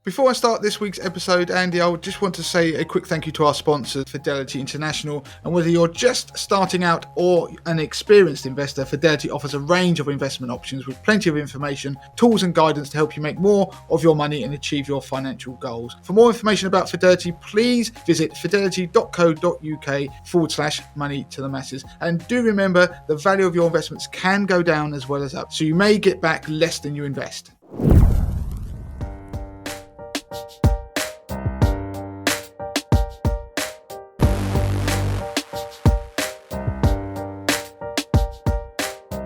Before I start this week's episode, Andy, I just want to say a quick thank you to our sponsors, Fidelity International. And whether you're just starting out or an experienced investor, Fidelity offers a range of investment options with plenty of information, tools and guidance to help you make more of your money and achieve your financial goals. For more information about Fidelity, please visit fidelity.co.uk/money to the masses. And do remember, the value of your investments can go down as well as up, so you may get back less than you invest.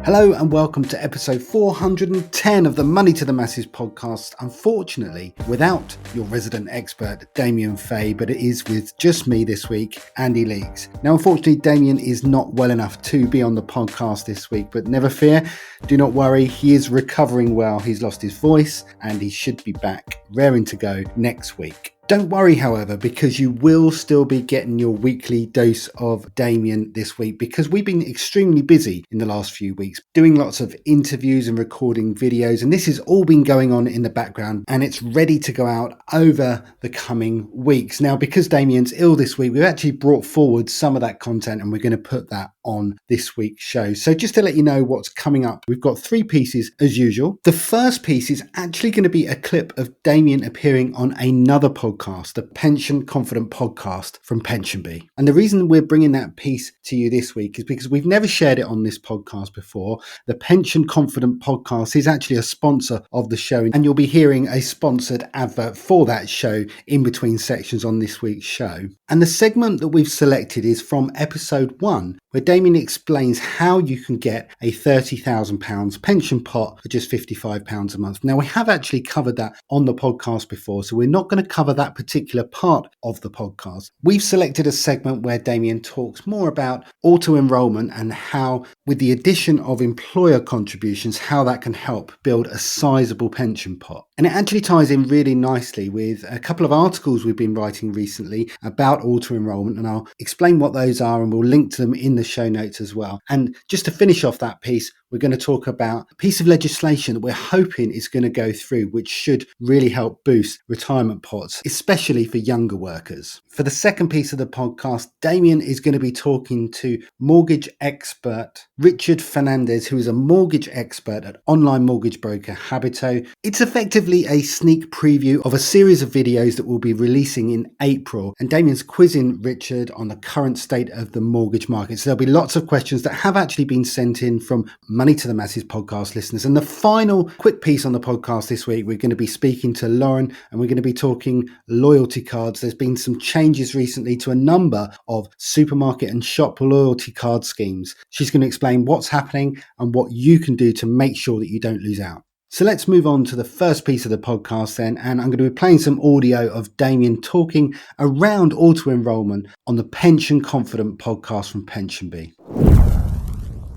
Hello and welcome to episode 410 of the Money to the Masses podcast. Unfortunately, without your resident expert, Damien Fay, but it is with just me this week, Andy Leakes. Now, unfortunately, Damien is not well enough to be on the podcast this week, but never fear, do not worry, he is recovering well. He's lost his voice and he should be back, raring to go next week. Don't worry, however, because you will still be getting your weekly dose of Damien this week, because we've been extremely busy in the last few weeks, doing lots of interviews and recording videos, and this has all been going on in the background, and it's ready to go out over the coming weeks. Now, because Damien's ill this week, we've actually brought forward some of that content, and we're going to put that on this week's show. So just to let you know what's coming up, we've got 3 pieces as usual. The first piece is actually going to be a clip of Damien appearing on another podcast, the Pension Confident podcast from PensionBee. And the reason we're bringing that piece to you this week is because we've never shared it on this podcast before. The Pension Confident podcast is actually a sponsor of the show, and you'll be hearing a sponsored advert for that show in between sections on this week's show. And the segment that we've selected is from episode 1, where Damien explains how you can get a £30,000 pension pot for just £55 a month. Now, we have actually covered that on the podcast before, so we're not going to cover that particular part of the podcast. We've selected a segment where Damien talks more about auto-enrolment and how, with the addition of employer contributions, how that can help build a sizable pension pot. And it actually ties in really nicely with a couple of articles we've been writing recently about auto-enrolment, and I'll explain what those are and we'll link to them in the show notes as well. And just to finish off that piece, we're going to talk about a piece of legislation that we're hoping is going to go through, which should really help boost retirement pots, especially for younger workers. For the second piece of the podcast, Damien is going to be talking to mortgage expert Richard Fernandez, who is a mortgage expert at online mortgage broker Habito. It's effectively a sneak preview of a series of videos that we'll be releasing in April. And Damien's quizzing Richard on the current state of the mortgage market. So there'll be lots of questions that have actually been sent in from Money to the Masses podcast listeners. And the final quick piece on the podcast this week, we're going to be speaking to Lauren and we're going to be talking loyalty cards. There's been some changes recently to a number of supermarket and shop loyalty card schemes. She's going to explain what's happening and what you can do to make sure that you don't lose out. So let's move on to the first piece of the podcast then, and I'm going to be playing some audio of Damien talking around auto-enrolment on the Pension Confident podcast from PensionBee.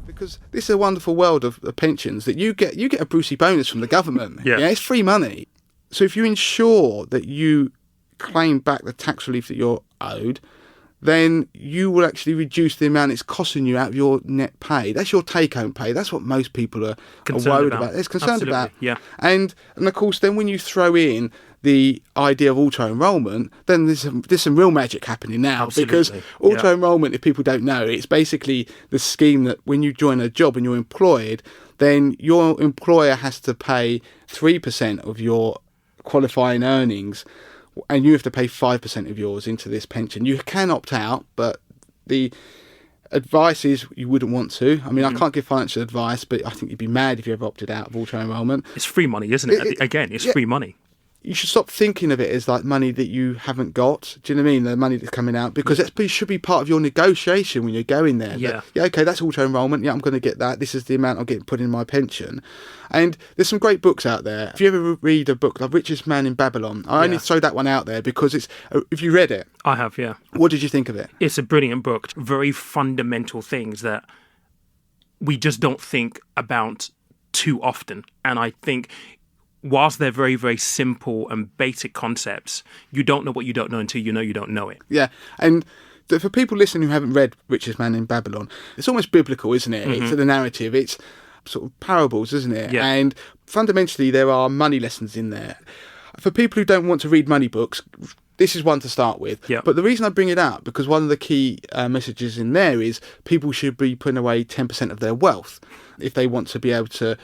Because this is a wonderful world of pensions that you get a Brucey bonus from the government. Yeah, it's free money. So if you ensure that you claim back the tax relief that you're owed, then you will actually reduce the amount it's costing you out of your net pay. That's your take-home pay. That's what most people are worried about. They're concerned about. Yeah. And of course, then when you throw in the idea of auto-enrolment, then there's some real magic happening now. Absolutely. Because auto-enrolment, if people don't know, it's basically the scheme that when you join a job and you're employed, then your employer has to pay 3% of your qualifying earnings, and you have to pay 5% of yours into this pension. You can opt out, but the advice is you wouldn't want to. I mean, I can't give financial advice, but I think you'd be mad if you ever opted out of auto-enrolment. It's free money, isn't it? It's free money. You should stop thinking of it as like money that you haven't got. Do you know what I mean? The money that's coming out, because that should be part of your negotiation when you're going there. Yeah. Okay, that's auto-enrolment. Yeah, I'm going to get that. This is the amount I'm getting put in my pension. And there's some great books out there. If you ever read a book like Richest Man in Babylon, I only throw that one out there because it's. If you read it, I have. Yeah. What did you think of it? It's a brilliant book. Very fundamental things that we just don't think about too often, and I think, whilst they're very, very simple and basic concepts, you don't know what you don't know until you know you don't know it. Yeah, and for people listening who haven't read Richest Man in Babylon, it's almost biblical, isn't it? Mm-hmm. It's the narrative. It's sort of parables, isn't it? Yeah. And fundamentally, there are money lessons in there. for people who don't want to read money books, this is one to start with. Yeah. But the reason I bring it up, because one of the key messages in there is people should be putting away 10% of their wealth if they want to be able to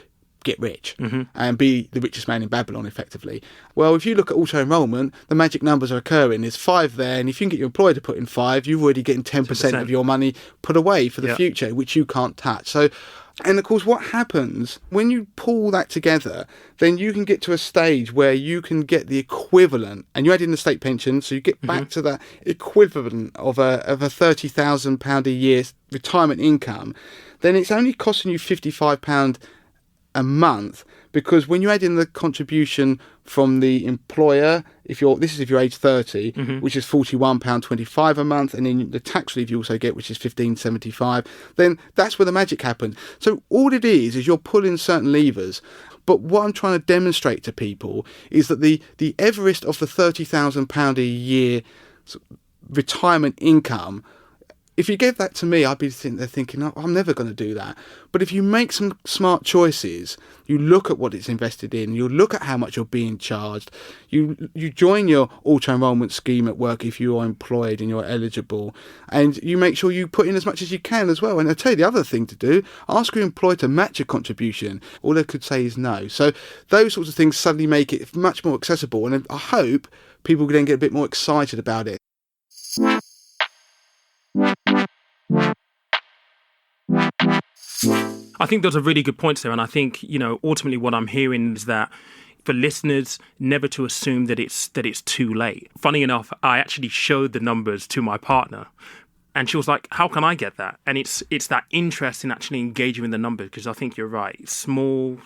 get rich and be the richest man in Babylon, effectively. Well, if you look at auto-enrolment, the magic numbers are occurring. There's 5 there, and if you can get your employer to put in 5, you're already getting 10% of your money put away for the future, which you can't touch. So, and of course, what happens when you pull that together, then you can get to a stage where you can get the equivalent, and you add in the state pension, so you get back to that equivalent of a £30,000 a year retirement income. Then it's only costing you £55 a month, because when you add in the contribution from the employer, if you're age 30, which is £41.25 a month, and then the tax relief you also get, which is £15.75, then that's where the magic happens. So all it is you're pulling certain levers. But what I'm trying to demonstrate to people is that the Everest of the £30,000 a year retirement income, if you gave that to me, I'd be sitting there thinking, oh, I'm never going to do that. But if you make some smart choices, you look at what it's invested in, you look at how much you're being charged, you join your auto-enrolment scheme at work if you are employed and you're eligible, and you make sure you put in as much as you can as well. And I'll tell you the other thing to do, ask your employer to match your contribution. All they could say is no. So those sorts of things suddenly make it much more accessible, and I hope people then get a bit more excited about it. I think those are really good points there. And I think, ultimately what I'm hearing is that for listeners, never to assume that it's too late. Funny enough, I actually showed the numbers to my partner, and she was like, how can I get that? And it's that interest in actually engaging with the numbers, because I think you're right. Small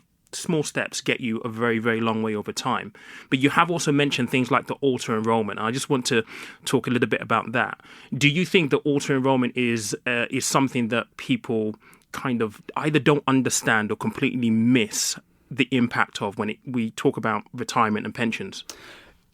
steps get you a very, very long way over time. But you have also mentioned things like the auto-enrolment. I just want to talk a little bit about that. Do you think that auto-enrolment is something that people kind of either don't understand or completely miss the impact of when we talk about retirement and pensions?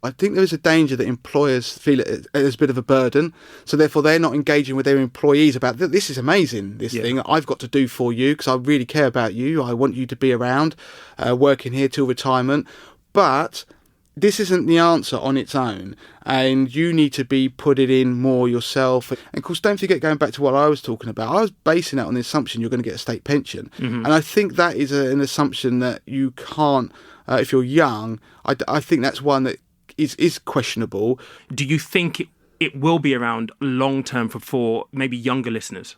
I think there is a danger that employers feel it as a bit of a burden, so therefore they're not engaging with their employees about, this is amazing, this thing I've got to do for you because I really care about you, I want you to be around, working here till retirement. But this isn't the answer on its own, and you need to be putting in more yourself. And of course, don't forget, going back to what I was talking about, I was basing that on the assumption you're going to get a state pension. And I think that is an assumption that you can't, if you're young, I think that's one that is questionable. Do you think it will be around long term for maybe younger listeners?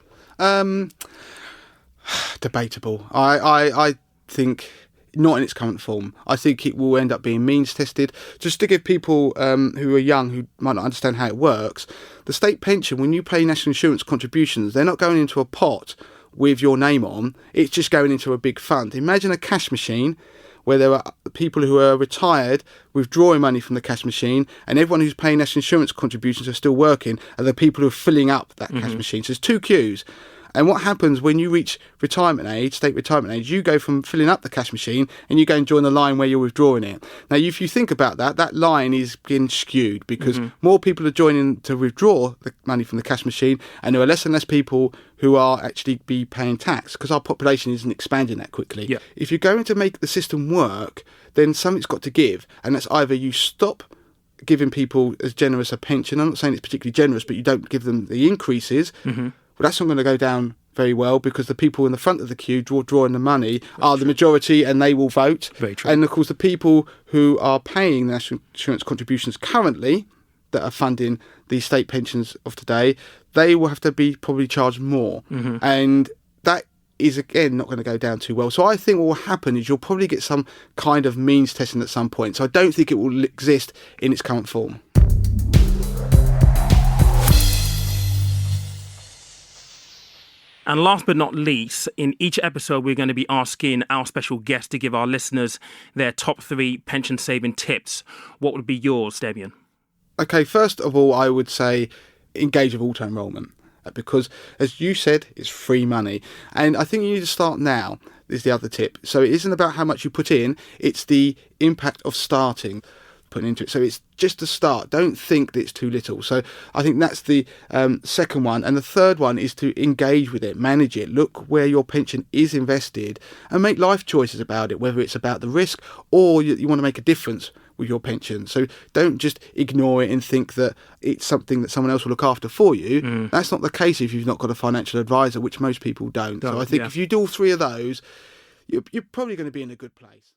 Debatable. I think not in its current form. I think it will end up being means tested. Just to give people who are young, who might not understand how it works, the state pension, when you pay national insurance contributions, they're not going into a pot with your name on. It's just going into a big fund. Imagine a cash machine where there are people who are retired withdrawing money from the cash machine, and everyone who's paying national insurance contributions are still working, and the people who are filling up that cash machine. So there's 2 queues. And what happens when you reach retirement age, state retirement age, you go from filling up the cash machine and you go and join the line where you're withdrawing it. Now, if you think about that, that line is getting skewed because more people are joining to withdraw the money from the cash machine, and there are less and less people who are actually be paying tax because our population isn't expanding that quickly. Yeah. If you're going to make the system work, then something's got to give, and that's either you stop giving people as generous a pension. I'm not saying it's particularly generous, but you don't give them the increases. Well, that's not going to go down very well because the people in the front of the queue drawing the money are the majority, and they will vote. Very true. And of course, the people who are paying national insurance contributions currently that are funding the state pensions of today, they will have to be probably charged more. And that is, again, not going to go down too well. So I think what will happen is you'll probably get some kind of means testing at some point. So I don't think it will exist in its current form. And last but not least, in each episode, we're going to be asking our special guest to give our listeners their top 3 pension saving tips. What would be yours, Damien? Okay, first of all, I would say engage with auto-enrolment because, as you said, it's free money. And I think you need to start now, is the other tip. So it isn't about how much you put in, it's the impact of starting. putting into it. So it's just a start. Don't think that it's too little. So I think that's the second one. And the third one is to engage with it, manage it, look where your pension is invested and make life choices about it, whether it's about the risk or you want to make a difference with your pension. So don't just ignore it and think that it's something that someone else will look after for you. That's not the case if you've not got a financial advisor, which most people don't. So I think if you do all three of those, you're probably going to be in a good place.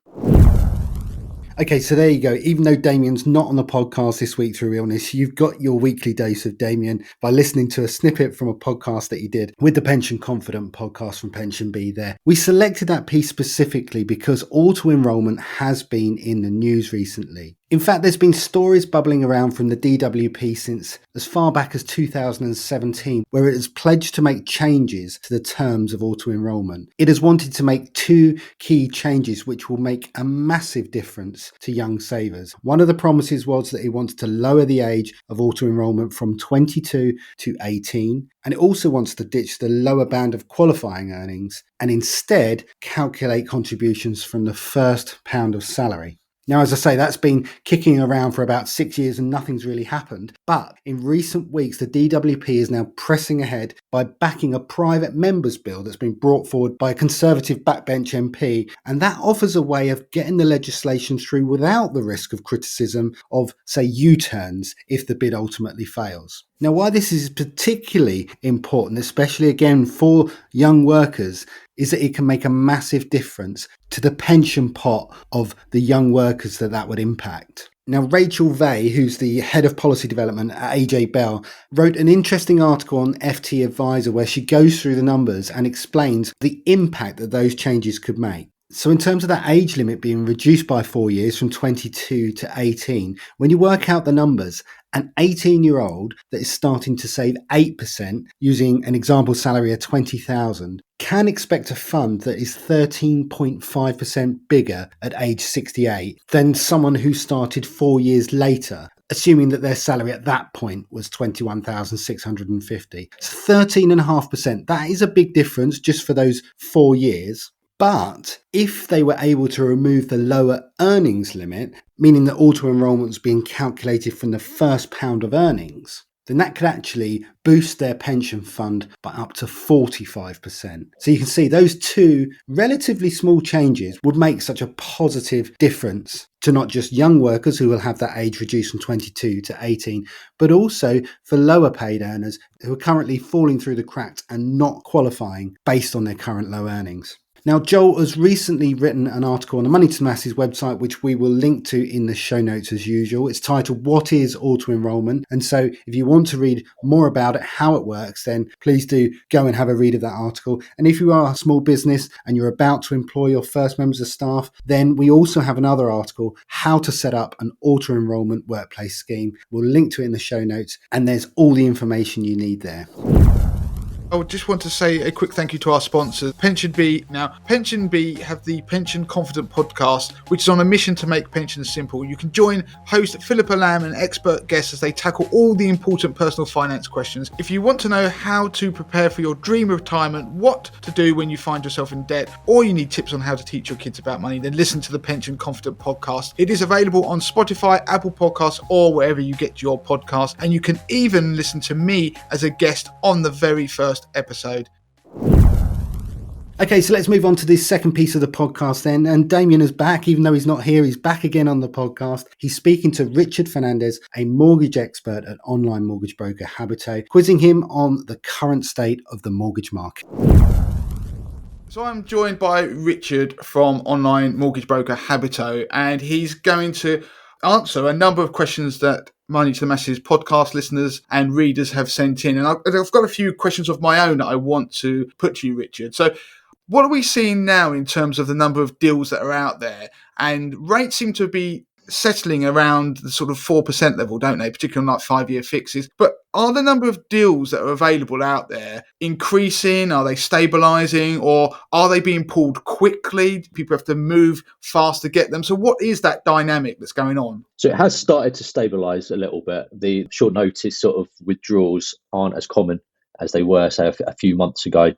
Okay, so there you go. Even though Damien's not on the podcast this week through illness, you've got your weekly dose of Damien by listening to a snippet from a podcast that he did with the Pension Confident podcast from Pension Bee there. We selected that piece specifically because auto-enrolment has been in the news recently. In fact, there's been stories bubbling around from the DWP since as far back as 2017, where it has pledged to make changes to the terms of auto-enrolment. It has wanted to make two key changes which will make a massive difference to young savers. One of the promises was that it wants to lower the age of auto-enrolment from 22 to 18, and it also wants to ditch the lower band of qualifying earnings and instead calculate contributions from the first pound of salary. Now, as I say, that's been kicking around for about 6 years and nothing's really happened. But in recent weeks, the DWP is now pressing ahead by backing a private members bill that's been brought forward by a Conservative backbench MP. And that offers a way of getting the legislation through without the risk of criticism of, say, U-turns if the bid ultimately fails. Now, why this is particularly important, especially again for young workers, is that it can make a massive difference to the pension pot of the young workers that would impact. Now, Rachel Vey, who's the head of policy development at AJ Bell, wrote an interesting article on FT Advisor where she goes through the numbers and explains the impact that those changes could make. So in terms of that age limit being reduced by 4 years from 22 to 18, when you work out the numbers, an 18-year-old that is starting to save 8% using an example salary of 20,000 can expect a fund that is 13.5% bigger at age 68 than someone who started 4 years later, assuming that their salary at that point was 21,650. So 13.5%, that is a big difference just for those 4 years. But if they were able to remove the lower earnings limit, meaning that auto-enrolment was being calculated from the first pound of earnings, then that could actually boost their pension fund by up to 45%. So you can see those two relatively small changes would make such a positive difference to not just young workers who will have that age reduced from 22 to 18, but also for lower paid earners who are currently falling through the cracks and not qualifying based on their current low earnings. Now, Joel has recently written an article on the Money to the Masses website, which we will link to in the show notes as usual. It's titled, What is Auto-Enrolment? And so if you want to read more about it, how it works, then please do go and have a read of that article. And if you are a small business and you're about to employ your first members of staff, then we also have another article, How to Set Up an Auto-Enrolment Workplace Scheme. We'll link to it in the show notes, and there's all the information you need there. I would just want to say a quick thank you to our sponsors, Pension Bee. Now, Pension Bee have the Pension Confident podcast, which is on a mission to make pensions simple. You can join host Philippa Lamb and expert guests as they tackle all the important personal finance questions. If you want to know how to prepare for your dream of retirement, what to do when you find yourself in debt, or you need tips on how to teach your kids about money, then listen to the Pension Confident podcast. It is available on Spotify, Apple Podcasts, or wherever you get your podcasts. And you can even listen to me as a guest on the very first episode. Okay, so let's move on to this second piece of the podcast then. And Damien is back, even though he's not here, he's back again on the podcast. He's speaking to Richard Fernandez, a mortgage expert at online mortgage broker Habito, quizzing him on the current state of the mortgage market. So I'm joined by Richard from online mortgage broker Habito, and he's going to answer a number of questions that Money to the Masses podcast listeners and readers have sent in. And I've got a few questions of my own that I want to put to you, Richard. So what are we seeing now in terms of the number of deals that are out there? And rates seem to be settling around the sort of 4% level, don't they? Particularly on like 5-year fixes. But are the number of deals that are available out there increasing? Are they stabilising? Or are they being pulled quickly? Do people have to move fast to get them? So what is that dynamic that's going on? So it has started to stabilise a little bit. The short notice sort of withdrawals aren't as common as they were, say, a few months ago,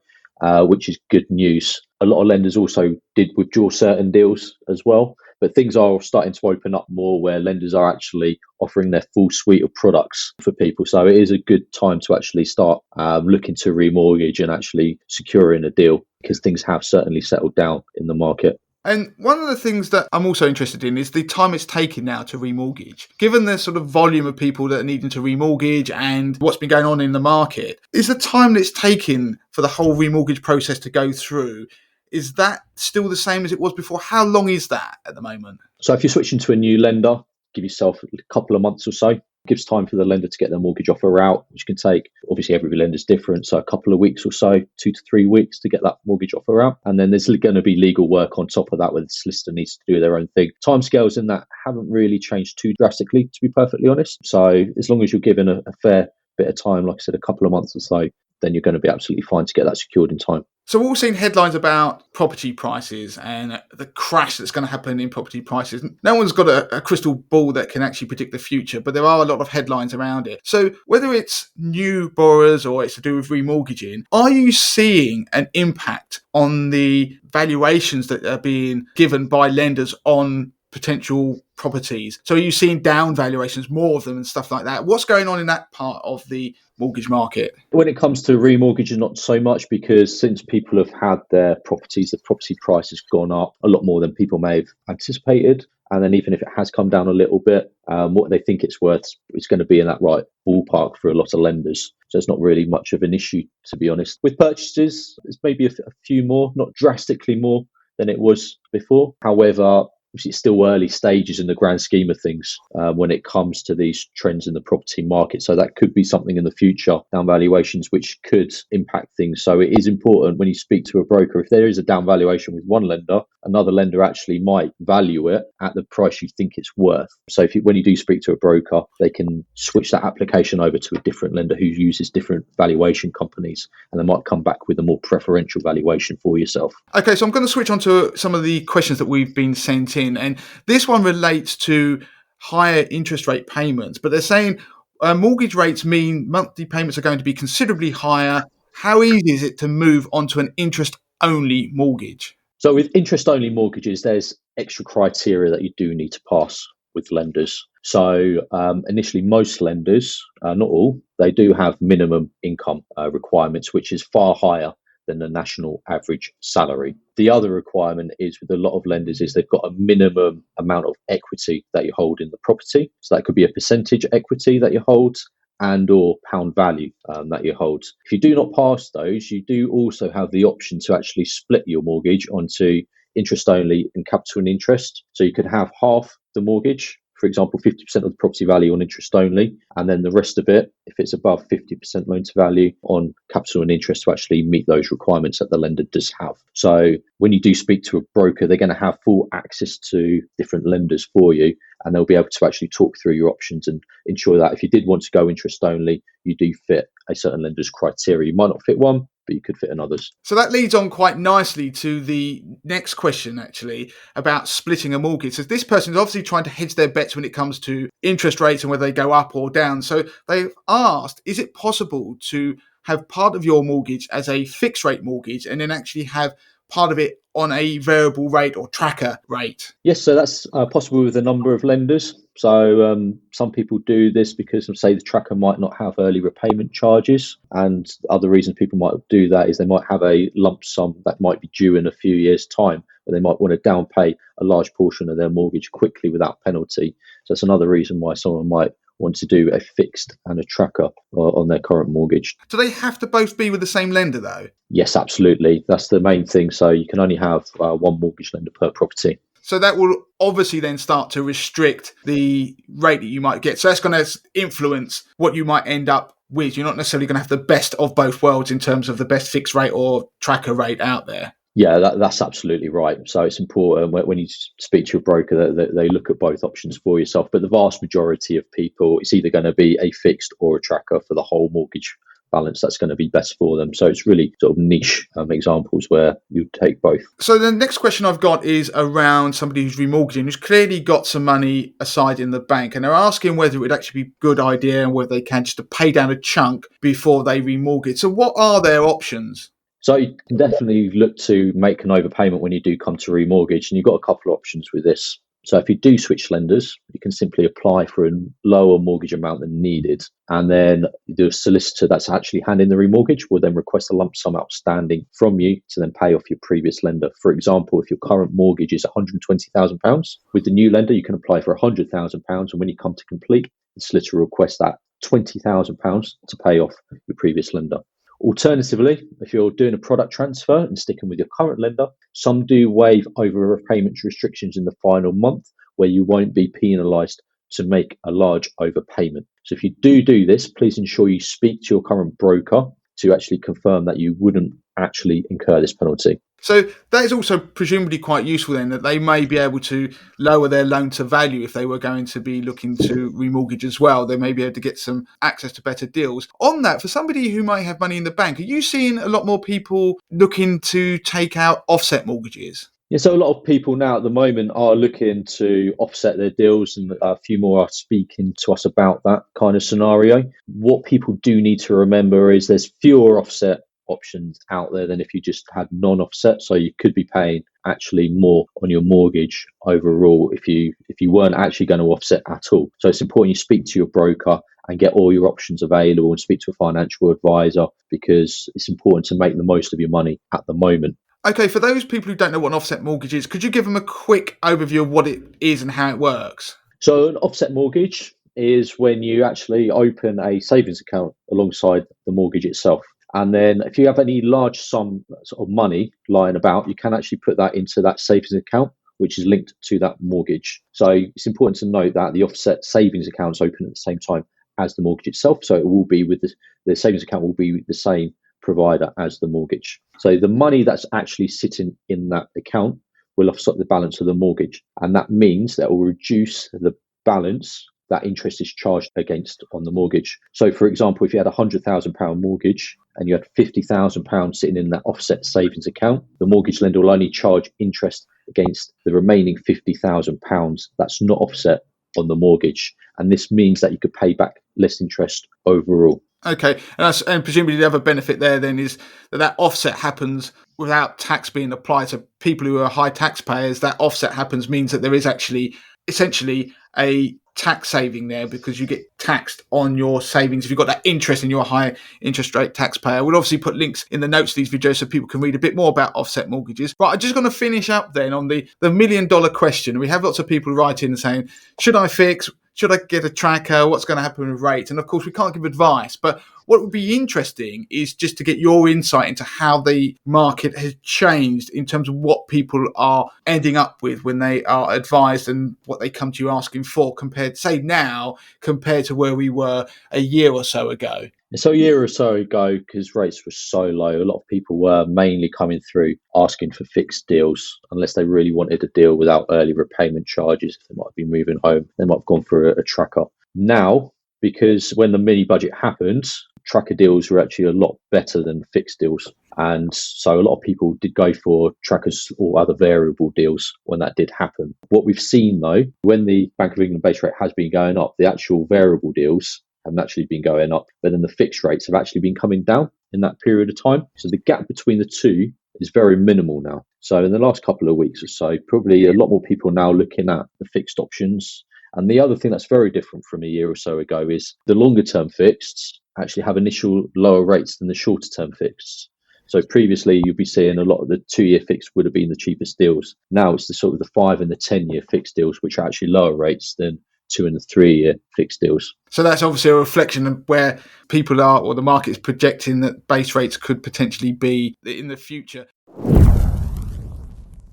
which is good news. A lot of lenders also did withdraw certain deals as well. But things are starting to open up more where lenders are actually offering their full suite of products for people. So it is a good time to actually start looking to remortgage and actually securing a deal, because things have certainly settled down in the market. And one of the things that I'm also interested in is the time it's taking now to remortgage. Given the sort of volume of people that are needing to remortgage and what's been going on in the market, is the time that it's taken for the whole remortgage process to go through, is that still the same as it was before? How long is that at the moment? So if you're switching to a new lender, give yourself a couple of months or so. Gives time for the lender to get their mortgage offer out, which can take, obviously every lender's different, so a couple of weeks or so, 2 to 3 weeks to get that mortgage offer out. And then there's going to be legal work on top of that where the solicitor needs to do their own thing. Timescales in that haven't really changed too drastically, to be perfectly honest. So as long as you're given a fair bit of time, like I said, a couple of months or so, then you're going to be absolutely fine to get that secured in time. So we've all seen headlines about property prices and the crash that's going to happen in property prices. No one's got a crystal ball that can actually predict the future, but there are a lot of headlines around it. So whether it's new borrowers or it's to do with remortgaging, are you seeing an impact on the valuations that are being given by lenders on potential properties? So are you seeing down valuations, more of them and stuff like that? What's going on in that part of the mortgage market? When it comes to remortgaging, not so much, because since people have had their properties, the property price has gone up a lot more than people may have anticipated. And then even if it has come down a little bit, what they think it's worth is going to be in that right ballpark for a lot of lenders. So it's not really much of an issue, to be honest. With purchases, it's maybe a few more, not drastically more than it was before. However, it's still early stages in the grand scheme of things when it comes to these trends in the property market. So that could be something in the future, down valuations, which could impact things. So it is important when you speak to a broker, if there is a down valuation with one lender, another lender actually might value it at the price you think it's worth. So when you do speak to a broker, they can switch that application over to a different lender who uses different valuation companies, and they might come back with a more preferential valuation for yourself. Okay, so I'm going to switch on to some of the questions that we've been sent in. And this one relates to higher interest rate payments, but they're saying mortgage rates mean monthly payments are going to be considerably higher. How easy is it to move onto an interest-only mortgage? So with interest-only mortgages, there's extra criteria that you do need to pass with lenders. So initially, most lenders, not all, they do have minimum income requirements, which is far higher than the national average salary. The other requirement is with a lot of lenders is they've got a minimum amount of equity that you hold in the property. So that could be a percentage equity that you hold and or pound value that you hold. If you do not pass those, you do also have the option to actually split your mortgage onto interest only and capital and interest. So you could have half the mortgage, for example, 50% of the property value on interest only, and then the rest of it, if it's above 50% loan to value, on capital and interest to actually meet those requirements that the lender does have. So when you do speak to a broker, they're going to have full access to different lenders for you, and they'll be able to actually talk through your options and ensure that if you did want to go interest only, you do fit a certain lender's criteria. You might not fit one, but you could fit another's. So that leads on quite nicely to the next question, actually, about splitting a mortgage. So this person is obviously trying to hedge their bets when it comes to interest rates and whether they go up or down. So they've asked, is it possible to have part of your mortgage as a fixed rate mortgage and then actually have part of it on a variable rate or tracker rate? Yes, so that's possible with a number of lenders. So some people do this because, say, the tracker might not have early repayment charges. And other reasons people might do that is they might have a lump sum that might be due in a few years' time, but they might want to down pay a large portion of their mortgage quickly without penalty. So that's another reason why someone might want to do a fixed and a tracker on their current mortgage. Do they have to both be with the same lender, though? Yes, absolutely. That's the main thing. So you can only have one mortgage lender per property. So that will obviously then start to restrict the rate that you might get. So that's going to influence what you might end up with. You're not necessarily going to have the best of both worlds in terms of the best fixed rate or tracker rate out there. Yeah, that's absolutely right. So it's important when you speak to your broker that they look at both options for yourself. But the vast majority of people, it's either going to be a fixed or a tracker for the whole mortgage balance that's going to be best for them. So it's really sort of niche examples where you take both. So the next question I've got is around somebody who's remortgaging, who's clearly got some money aside in the bank, and they're asking whether it would actually be a good idea and whether they can just to pay down a chunk before they remortgage. So what are their options? So you can definitely look to make an overpayment when you do come to remortgage, and you've got a couple of options with this. So if you do switch lenders, you can simply apply for a lower mortgage amount than needed. And then the solicitor that's actually handling the remortgage will then request a lump sum outstanding from you to then pay off your previous lender. For example, if your current mortgage is £120,000, with the new lender, you can apply for £100,000. And when you come to complete, the solicitor will request that £20,000 to pay off your previous lender. Alternatively, if you're doing a product transfer and sticking with your current lender, some do waive overpayment restrictions in the final month where you won't be penalised to make a large overpayment. So if you do this, please ensure you speak to your current broker to actually confirm that you wouldn't actually incur this penalty. So that is also presumably quite useful then, that they may be able to lower their loan to value if they were going to be looking to remortgage as well. They may be able to get some access to better deals. On that, for somebody who might have money in the bank, are you seeing a lot more people looking to take out offset mortgages? Yeah, so a lot of people now at the moment are looking to offset their deals, and a few more are speaking to us about that kind of scenario. What people do need to remember is there's fewer offset options out there than if you just had non-offset. So you could be paying actually more on your mortgage overall if you weren't actually going to offset at all. So it's important you speak to your broker and get all your options available and speak to a financial advisor, because it's important to make the most of your money at the moment. Okay, for those people who don't know what an offset mortgage is, could you give them a quick overview of what it is and how it works? So an offset mortgage is when you actually open a savings account alongside the mortgage itself. And then if you have any large sum of money lying about, you can actually put that into that savings account, which is linked to that mortgage. So it's important to note that the offset savings account is open at the same time as the mortgage itself. So it will be with the savings account will be the same provider as the mortgage. So the money that's actually sitting in that account will offset the balance of the mortgage. And that means that will reduce the balance that interest is charged against on the mortgage. So for example, if you had a £100,000 mortgage and you had £50,000 sitting in that offset savings account, the mortgage lender will only charge interest against the remaining £50,000 that's not offset on the mortgage. And this means that you could pay back less interest overall. Okay, and presumably the other benefit there then is that offset happens without tax being applied. So people who are high taxpayers, that offset happens means that there is actually essentially a tax saving there, because you get taxed on your savings if you've got that interest in your high interest rate taxpayer. We'll obviously put links in the notes to these videos so people can read a bit more about offset mortgages. Right, I'm just going to finish up then on the $1 million question. We have lots of people writing and saying, should I fix? Should I get a tracker? What's going to happen with rates? And of course, we can't give advice, but what would be interesting is just to get your insight into how the market has changed in terms of what people are ending up with when they are advised and what they come to you asking for compared to where we were a year or so ago. So a year or so ago, because rates were so low, a lot of people were mainly coming through asking for fixed deals, unless they really wanted a deal without early repayment charges. If they might be moving home, they might have gone for a tracker. Now, because when the mini budget happened, tracker deals were actually a lot better than fixed deals. And so a lot of people did go for trackers or other variable deals when that did happen. What we've seen though, when the Bank of England base rate has been going up, the actual variable deals have actually been going up, but then the fixed rates have actually been coming down in that period of time. So the gap between the two is very minimal now. So in the last couple of weeks or so, probably a lot more people now looking at the fixed options. And the other thing that's very different from a year or so ago is the longer term fixeds actually have initial lower rates than the shorter term fixeds. So previously you'd be seeing a lot of the 2-year fixed would have been the cheapest deals. Now it's the sort of the 5 and the 10-year fixed deals, which are actually lower rates than 2 and the 3-year fixed deals. So that's obviously a reflection of where people are, or the market is projecting that base rates could potentially be in the future.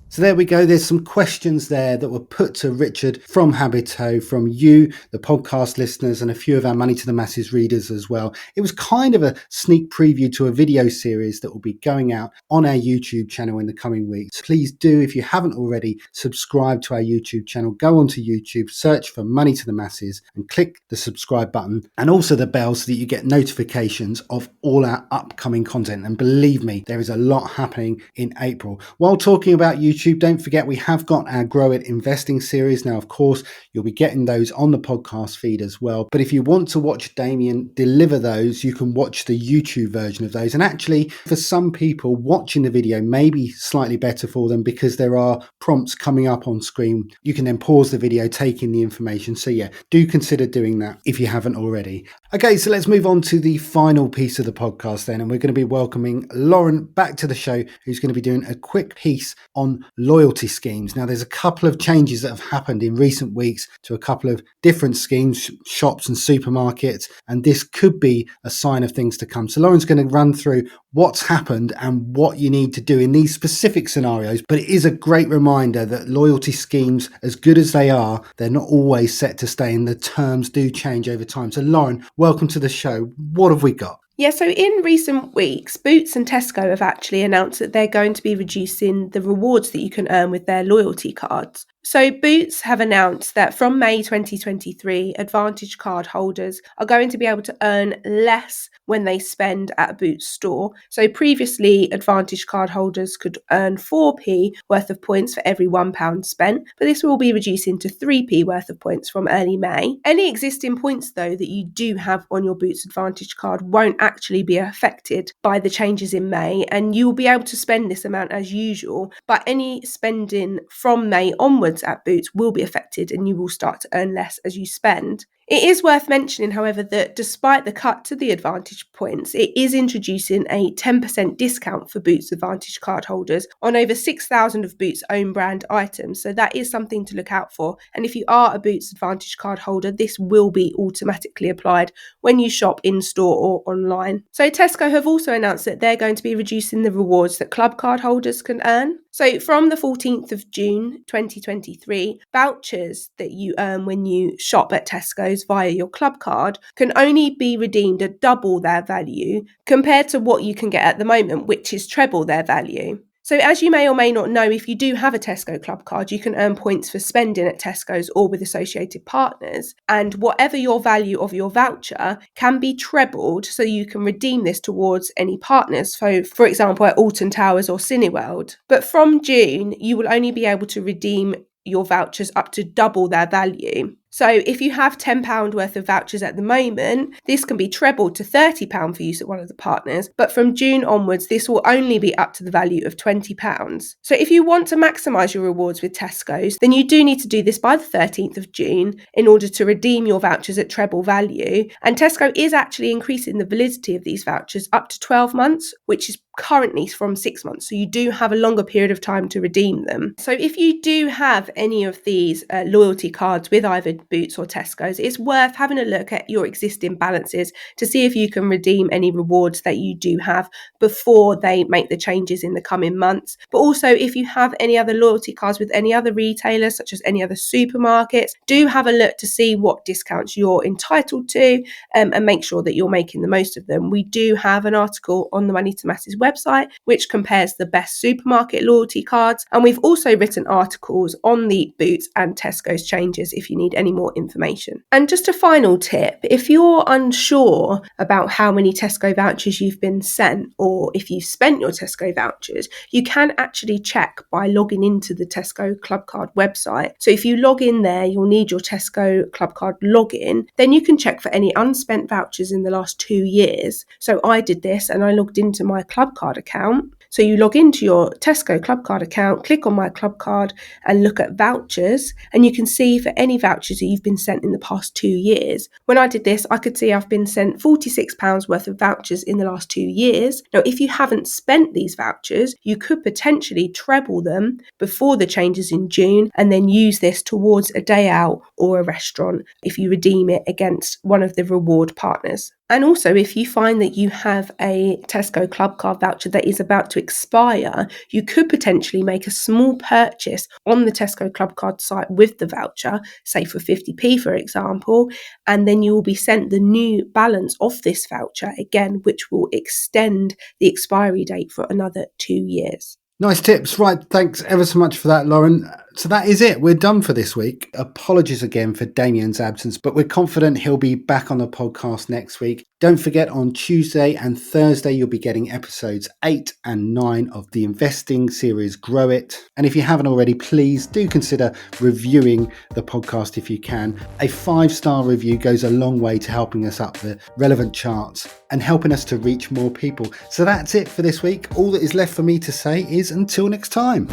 So there we go. There's some questions there that were put to Richard from Habito, from you, the podcast listeners, and a few of our Money to the Masses readers as well. It was kind of a sneak preview to a video series that will be going out on our YouTube channel in the coming weeks. Please do, if you haven't already, subscribe to our YouTube channel. Go onto YouTube, search for Money to the Masses and click the subscribe button and also the bell so that you get notifications of all our upcoming content. And believe me, there is a lot happening in April. While talking about YouTube, YouTube. Don't forget, we have got our Grow It Investing series. Now, of course, you'll be getting those on the podcast feed as well. But if you want to watch Damien deliver those, you can watch the YouTube version of those. And actually, for some people, watching the video may be slightly better for them because there are prompts coming up on screen. You can then pause the video, take in the information. So yeah, do consider doing that if you haven't already. Okay, so let's move on to the final piece of the podcast then. And we're going to be welcoming Lauren back to the show, who's going to be doing a quick piece on loyalty schemes. Now, there's a couple of changes that have happened in recent weeks to a couple of different schemes, shops and supermarkets, and this could be a sign of things to come. So Lauren's going to run through what's happened and what you need to do in these specific scenarios. But it is a great reminder that loyalty schemes, as good as they are, they're not always set to stay, and the terms do change over time. So Lauren, welcome to the show. What have we got? Yeah, so in recent weeks, Boots and Tesco have actually announced that they're going to be reducing the rewards that you can earn with their loyalty cards. So Boots have announced that from May 2023, Advantage card holders are going to be able to earn less when they spend at a Boots store. So previously, Advantage card holders could earn 4p worth of points for every £1 spent, but this will be reducing to 3p worth of points from early May. Any existing points, though, that you do have on your Boots Advantage card won't actually be affected by the changes in May, and you will be able to spend this amount as usual, but any spending from May onwards at Boots will be affected and you will start to earn less as you spend. It is worth mentioning, however, that despite the cut to the Advantage points, it is introducing a 10% discount for Boots Advantage card holders on over 6,000 of Boots' own brand items. So that is something to look out for. And if you are a Boots Advantage card holder, this will be automatically applied when you shop in-store or online. So Tesco have also announced that they're going to be reducing the rewards that club card holders can earn. So from the 14th of June 2023, vouchers that you earn when you shop at Tesco's via your club card can only be redeemed at double their value compared to what you can get at the moment, which is treble their value. So as you may or may not know, if you do have a Tesco Club card, you can earn points for spending at Tesco's or with associated partners. And whatever your value of your voucher can be trebled, so you can redeem this towards any partners. So, for example, at Alton Towers or Cineworld. But from June, you will only be able to redeem your vouchers up to double their value. So if you have £10 worth of vouchers at the moment, this can be trebled to £30 for use at one of the partners. But from June onwards, this will only be up to the value of £20. So if you want to maximise your rewards with Tesco's, then you do need to do this by the 13th of June in order to redeem your vouchers at treble value. And Tesco is actually increasing the validity of these vouchers up to 12 months, which is currently from 6 months. So you do have a longer period of time to redeem them. So if you do have any of these loyalty cards with either Boots or Tesco's, it's worth having a look at your existing balances to see if you can redeem any rewards that you do have before they make the changes in the coming months. But also, if you have any other loyalty cards with any other retailers, such as any other supermarkets, do have a look to see what discounts you're entitled to and make sure that you're making the most of them. We do have an article on the Money to Masses website which compares the best supermarket loyalty cards, and we've also written articles on the Boots and Tesco's changes if you need any more information. And just a final tip, if you're unsure about how many Tesco vouchers you've been sent, or if you've spent your Tesco vouchers, you can actually check by logging into the Tesco Club Card website. So if you log in there, you'll need your Tesco Club Card login. Then you can check for any unspent vouchers in the last 2 years. So I did this and I logged into my Club Card account. So you log into your Tesco Club Card account, click on My Club Card and look at vouchers, and you can see for any vouchers that you've been sent in the past 2 years. When I did this, I could see I've been sent £46 worth of vouchers in the last 2 years. Now, if you haven't spent these vouchers, you could potentially treble them before the changes in June and then use this towards a day out or a restaurant if you redeem it against one of the reward partners. And also, if you find that you have a Tesco Club Card voucher that is about to expire, you could potentially make a small purchase on the Tesco Club Card site with the voucher, say for 50p, for example, and then you will be sent the new balance of this voucher again, which will extend the expiry date for another 2 years. Nice tips. Right. Thanks ever so much for that, Lauren. So that is it. We're done for this week. Apologies again for Damien's absence, but we're confident he'll be back on the podcast next week. Don't forget, on Tuesday and Thursday, you'll be getting episodes 8 and 9 of the investing series Grow It. And if you haven't already, please do consider reviewing the podcast if you can. A 5-star review goes a long way to helping us up the relevant charts and helping us to reach more people. So that's it for this week. All that is left for me to say is until next time.